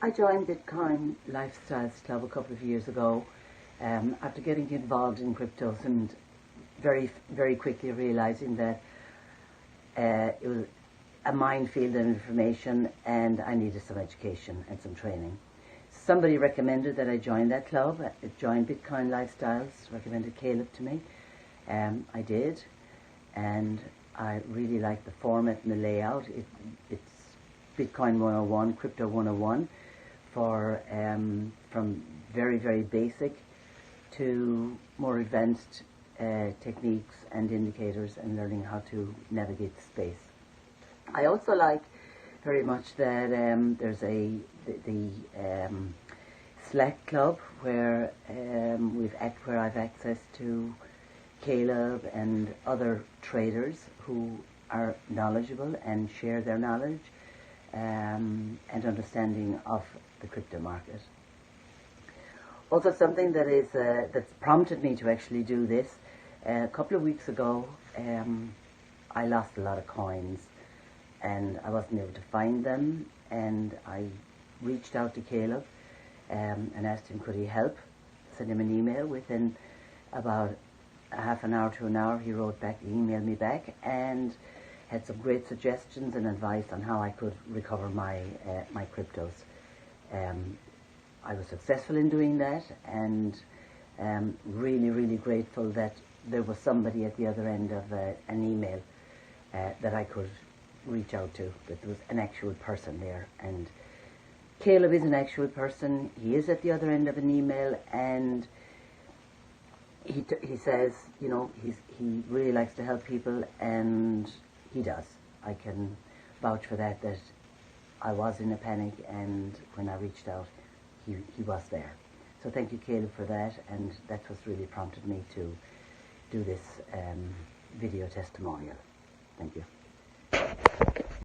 I joined Bitcoin Lifestyles Club a couple of years ago after getting involved in cryptos and very quickly realizing that it was a minefield of information and I needed some education and some training. Somebody recommended that I join that club. I joined Bitcoin Lifestyles, recommended Caleb to me. I did, and I really like the format and the layout. It's Bitcoin 101, Crypto 101, for from very basic to more advanced techniques and indicators and learning how to navigate the space. I also like very much that there's the Slack club where I've access to Caleb and other traders who are knowledgeable and share their knowledge and understanding of the crypto market. Also, something that is that's prompted me to actually do this. A couple of weeks ago, I lost a lot of coins, and I wasn't able to find them. And I reached out to Caleb and asked him could he help. Sent him an email. Within about half an hour to an hour, he wrote back, emailed me back, and had some great suggestions and advice on how I could recover my my cryptos. I was successful in doing that, and really grateful that there was somebody at the other end of an email that I could reach out to, that there was an actual person there. And Caleb is an actual person. He is at the other end of an email, and he says, you know, he really likes to help people, and he does. I can vouch for that I was in a panic, and when I reached out, he was there. So thank you, Caleb, for that, and that's what's really prompted me to do this video testimonial. Thank you.